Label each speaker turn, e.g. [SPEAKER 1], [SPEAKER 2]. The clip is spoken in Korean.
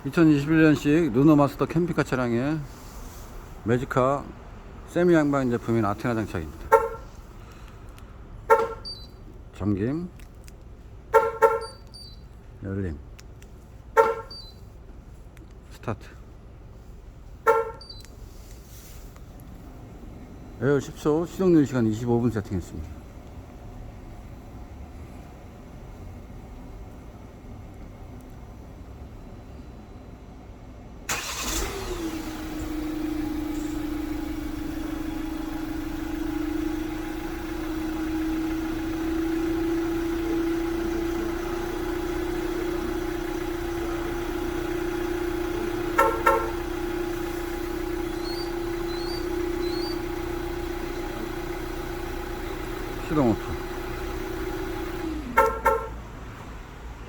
[SPEAKER 1] 2021년식 르노마스터 캠핑카 차량의 매지카 세미 양방 제품인 아테나 장착입니다. 잠김, 열림, 스타트. 에어 10초, 시동 누리 시간 25분 세팅했습니다. 시동 오프.